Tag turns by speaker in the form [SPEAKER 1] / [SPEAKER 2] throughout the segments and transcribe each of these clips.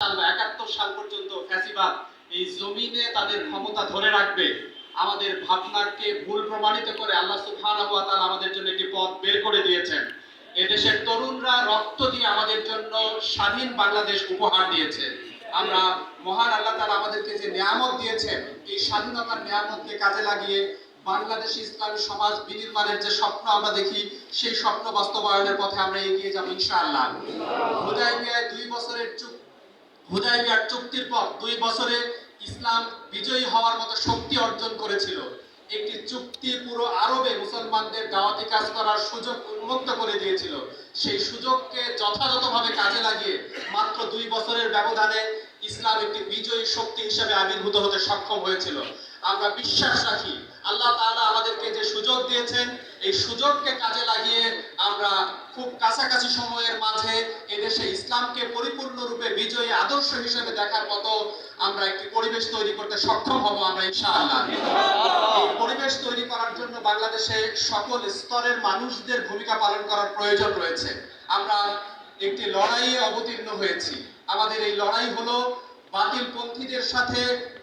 [SPEAKER 1] 71 সাল পর্যন্ত ফ্যাসিবাদ এই জমিনে তাদের ক্ষমতা ধরে রাখবে, আমাদের ভাবনাকে ভুল প্রমাণিত করে আল্লাহ সুবহানাহু ওয়া তাআলা আমাদের জন্য একটি পথ বের করে দিয়েছেন। এদেশের তরুণরা রক্ত দিয়ে আমাদের জন্য স্বাধীন বাংলাদেশ উপহার দিয়েছে। আমরা মহান আল্লাহ তাআলা আমাদেরকে যে নিয়ামত দিয়েছেন, এই স্বাধীনতার নিয়ামতকে কাজে লাগিয়ে বাংলাদেশ ইসলামী সমাজ বিনির্মাণের যে স্বপ্ন আমরা দেখি, সেই স্বপ্ন বাস্তবায়নের পথে আমরা এগিয়ে যাব ইনশাআল্লাহ। হুদায়বিয়ায় 2 বছরের হুদায়বিয়ার চুক্তির পর 2 বছরে ইসলাম বিজয়ী হওয়ার মতো শক্তি অর্জন করেছিল। একটি চুক্তি পুরো আরবে মুসলমানদের দাওয়াতি কাজ করার সুযোগ উন্মুক্ত করে দিয়েছিল। সেই সুযোগকে যথাযথভাবে কাজে লাগিয়ে মাত্র 2 বছরের ব্যবধানে ইসলাম একটি বিজয়ী শক্তি হিসেবে আবির্ভূত হতে সক্ষম হয়েছিল। আমরা বিশ্বাস রাখি আল্লাহ তাআলা আমাদেরকে যে সুযোগ দিয়েছেন, এই সুযোগকে কাজে লাগিয়ে আমরা খুব কাছাকাছি সময়ের মাঝে এদেশে ইসলামকে পরিপূর্ণরূপে বিজয়ী আদর্শ হিসেবে দেখার মতো আমরা একটি পরিবেশ তৈরি করতে সক্ষম হব আমরা ইনশাআল্লাহ। এই পরিবেশ তৈরি করার জন্য বাংলাদেশে সকল স্তরের মানুষদের ভূমিকা পালন করার প্রয়োজন রয়েছে। আমরা একটি লড়াইয়ে অবতীর্ণ হয়েছি। আমাদের এই লড়াই হলো বাতিলপন্থীদের সাথে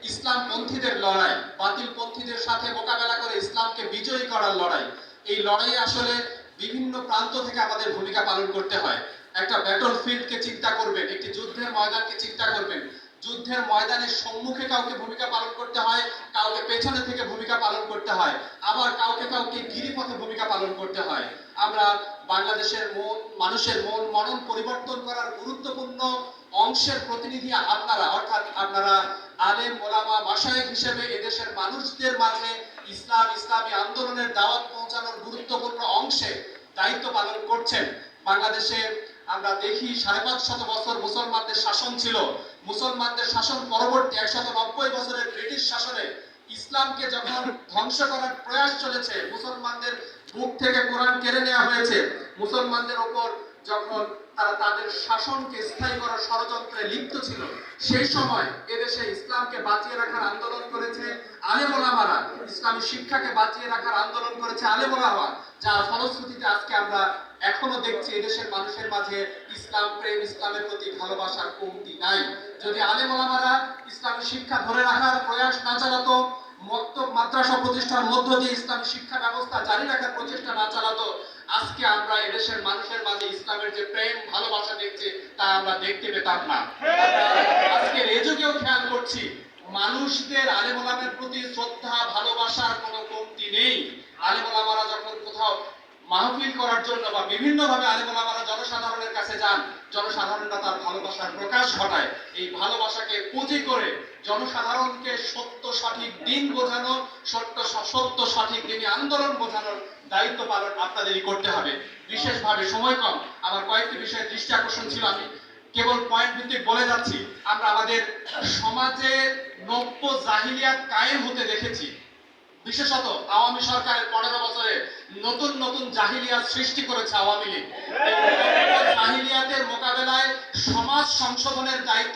[SPEAKER 1] ইসলামপন্থীদের লড়াই, বাতিলপন্থীদের সাথে মোকাবেলা করে ইসলামকে বিজয়ী করার লড়াই। এই লড়াইয়ে আসলে বিভিন্ন প্রান্ত থেকে আমাদের ভূমিকা পালন করতে হয়। একটা ব্যাটল ফিল্ডকে চিন্তা করবেন, একটি যুদ্ধের ময়দানকে চিন্তা করবেন। যুদ্ধের ময়দানের সম্মুখে কাউকে ভূমিকা পালন করতে হয়, কাউকে পেছনে থেকে ভূমিকা পালন করতে হয়, আবার কাউকে গিরিপথে ভূমিকা পালন করতে হয়। আমরা বাংলাদেশের মানুষের মন মনন পরিবর্তন করার গুরুত্বপূর্ণ অংশের প্রতিনিধি আপনারা, অর্থাৎ আপনারা আলেম ওলামা মাশায়েখ হিসেবে এদেশের মানুষদের মাঝে ইসলামী আন্দোলনের দাওয়াত পৌঁছানোর গুরুত্বপূর্ণ অংশে দায়িত্ব পালন করছেন। বাংলাদেশে আমরা দেখি 550 বছর মুসলমানদের শাসন ছিল। মুসলমানদের শাসন পরবর্তী 190 বছরের ব্রিটিশ শাসনে ইসলামকে যখন ধ্বংস করার প্রয়াস চলেছে, মুসলমানদের বুক থেকে কোরআন কেড়ে নেওয়া হয়েছে, মুসলমানদের উপর যখন তারা তাদের শাসনকে স্থায়ী করার ষড়যন্ত্রে লিপ্ত ছিল, সেই সময় এদেশে ইসলামকে বাঁচিয়ে রাখার আন্দোলন করেছে আলেম ওলামারা, ইসলামী শিক্ষাকে বাঁচিয়ে রাখার আন্দোলন করেছে আলেম ওলামা, যার ফলশ্রুতিতে আজকে আমরা এখনো দেখছি এদেশের মানুষের মাঝে ইসলাম প্রেম, ইসলামের প্রতি ভালোবাসার কমতি নাই। যদি আলেম ওলামারা ইসলামী শিক্ষা ধরে রাখার প্রয়াস না চালাতো, মক্তব মাদ্রাসা প্রতিষ্ঠার মধ্য দিয়ে ইসলামী শিক্ষা ব্যবস্থা জারি রাখার প্রচেষ্টা না চালাতো, আজকে আমরা এদেশের মানুষের মাঝে ইসলামের যে প্রেম ভালোবাসা দেখছি তা আমরা দেখতে পেতাম না। আজকে এই যুগেও খেয়াল করছি মানুষদের আলেম ওলামার প্রতি শ্রদ্ধা ভালোবাসার কোনো কমতি নেই। আলেম ওলামারা যখন কোথাও মাহফিল করার জন্য বা বিভিন্ন ভাবে আলেম ওলামারা জনসাধারণের কাছে যান, জনসাধারণরা তার ভালোবাসার প্রকাশ ঘটায়। এই ভালোবাসাকে পুঁজি করে জনসাধারণকে সত্য সঠিক দিন বোঝানো, সত্য সঠিক দিনে আন্দোলন বোঝানোর দায়িত্ব পালন আপনাদেরই করতে হবে। বিশেষভাবে সময় কম, আমার কয়েকটি বিষয়ে দৃষ্টি আকর্ষণ ছিল, আমি কেবল পয়েন্ট ভিত্তিক বলে যাচ্ছি। আমরা আমাদের সমাজে নব্য জাহিলিয়াত কায়েম হতে দেখেছি। বিশেষত আওয়ামী সরকারের 15 বছরে নতুন নতুন জাহিলিয়াত সৃষ্টি করেছে আওয়ামী লীগ। জাহিলিয়াতের মোকাবেলায় সমাজ সংশোধনের দায়িত্ব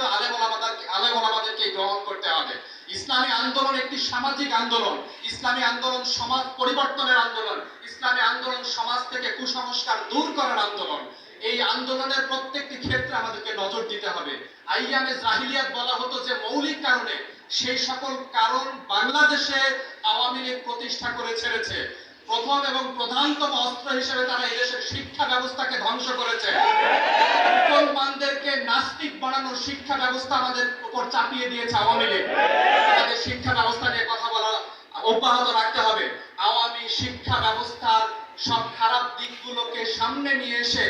[SPEAKER 1] আলেম ওলামাদেরকে গ্রহণ করতে হবে। ইসলামী আন্দোলন একটি সামাজিক আন্দোলন, ইসলামী আন্দোলন সমাজ পরিবর্তনের আন্দোলন, ইসলামী আন্দোলন সমাজ থেকে কুসংস্কার দূর করার আন্দোলন। এই আন্দোলনের প্রত্যেকটি ক্ষেত্রে আমাদেরকে নজর দিতে হবে। আইয়ামে জাহিলিয়াত বলা হতো যে মৌলিক কারণে, সেই সকল কারণ বাংলাদেশে আওয়ামী লীগ প্রতিষ্ঠা করে ছেড়েছে। প্রথম এবং প্রধানতম অস্ত্র হিসেবে তারা এদেশের শিক্ষা ব্যবস্থাকে ধ্বংস করেছে। মুসলমানদেরকে নাস্তিক বানানোর শিক্ষা ব্যবস্থা আমাদের উপর চাপিয়ে দিয়েছে আওয়ামী লীগ। আমাদের শিক্ষা ব্যবস্থা নিয়ে কথা বলা অব্যাহত রাখতে হবে। আওয়ামী শিক্ষা ব্যবস্থার সব খারাপ দিকগুলোকে সামনে নিয়ে এসে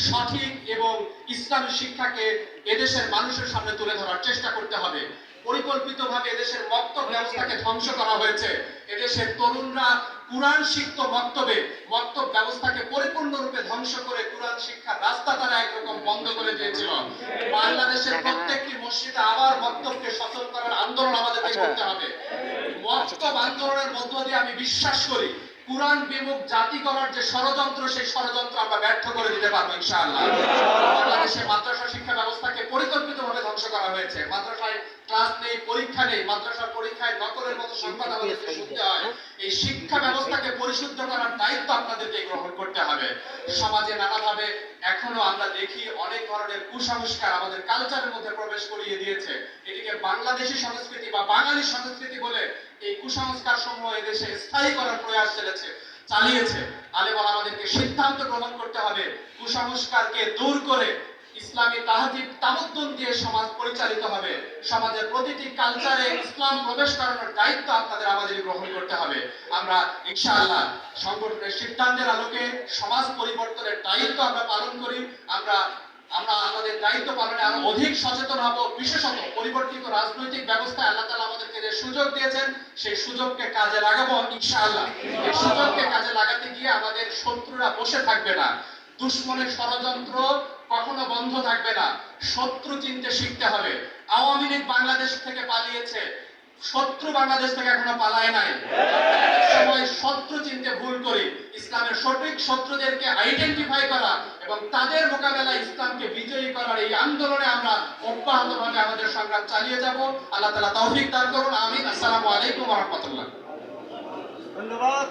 [SPEAKER 1] সঠিক এবং ইসলামী শিক্ষাকে এদেশের মানুষের সামনে তুলে ধরার চেষ্টা করতে হবে। পরিকল্পিতভাবে এদেশের মক্তব ব্যবস্থাকে ধ্বংস করা হয়েছে। এদেশের তরুণরা কুরআন শিখত মক্তব ব্যবস্থাকে পরিপূর্ণরূপে ধ্বংস করে কুরআন শিক্ষার রাস্তা তারা একরকম বন্ধ করে দিয়েছিল। বাংলাদেশের প্রত্যেকটি মসজিদে আবার মক্তবকে সচল করার আন্দোলন আমাদেরকে করতে হবে। মক্তব আন্দোলনের মধ্য দিয়ে আমি বিশ্বাস করি কুরআন বিমুখ জাতি করার যে ষড়যন্ত্র, সেই ষড়যন্ত্র আমরা ব্যর্থ করে দিতে পারবো ইনশাআল্লাহ। বাংলাদেশে মাদ্রাসা শিক্ষা ব্যবস্থাকে পরিকল্পিতভাবে ধ্বংস করা হয়েছে। মাদ্রাসায় ক্লাস নেই, পরীক্ষা নেই, মাদ্রাসার পরীক্ষায় নকলের মতো সংবাদ আমাদেরকে শুনতে হয়। এই শিক্ষা ব্যবস্থাকে পরিশুদ্ধ করার দায়িত্ব আপনাদেরকে গ্রহণ করতে হবে। সমাজে নানাভাবে এখনো আমরা দেখি অনেক ধরনের কুসংস্কার আমাদের কালচারের মধ্যে প্রবেশ করিয়ে দিয়েছে। এটিকে বাংলাদেশী সংস্কৃতি বা বাঙালি সংস্কৃতি বলে এই কুসংস্কার সমূহ এদেশে স্থায়ী করার প্রয়াস চালিয়েছে। আলেমরা আমাদেরকে সিদ্ধান্ত গ্রহণ করতে হবে কুসংস্কারকে দূর করে ইসলামী তাহজিব তামদ্দুন দিয়ে সমাজ পরিচালিত হবে। সমাজের প্রতিটি কালচারে ইসলাম প্রবেশ করানোর দায়িত্ব আপনাদের আমাদের গ্রহণ করতে হবে। আমরা ইনশাআল্লাহ সংগঠনের সিদ্ধান্তের আলোকে সমাজ পরিবর্তনের দায়িত্ব আমরা পালন করি। আমরা আমাদের দায়িত্ব পালনে আরো অধিক সচেতন হব। বিশেষত পরিবর্তিত রাজনৈতিক ব্যবস্থায় আল্লাহ তাআলা আমাদেরকে যে সুযোগ দিয়েছেন সেই সুযোগকে কাজে লাগাবো ইনশাআল্লাহ। এই সুযোগকে কাজে লাগাতে গিয়ে আমাদের শত্রুরা বসে থাকবে না, দুশমনের ষড়যন্ত্র কখনো বন্ধ থাকবে না। শত্রু চিনতে শিখতে হবে। আওয়ামী লীগ বাংলাদেশ থেকে পালিয়েছে, শত্রু বাংলাদেশ থেকে এখনো পালায় নাই। সময় শত্রু চিনতে ভুল করি। ইসলামের সঠিক শত্রুদেরকে আইডেন্টিফাই করা এবং তাদের মোকাবেলায় ইসলামকে বিজয়ী করার এই আন্দোলনে আমরা অব্যাহতভাবে আমাদের সংগ্রাম চালিয়ে যাব। আল্লাহ তাআলা তৌফিক দান করুন। আমিন। আসসালামু আলাইকুম ওয়া রাহমাতুল্লাহ।
[SPEAKER 2] ধন্যবাদ।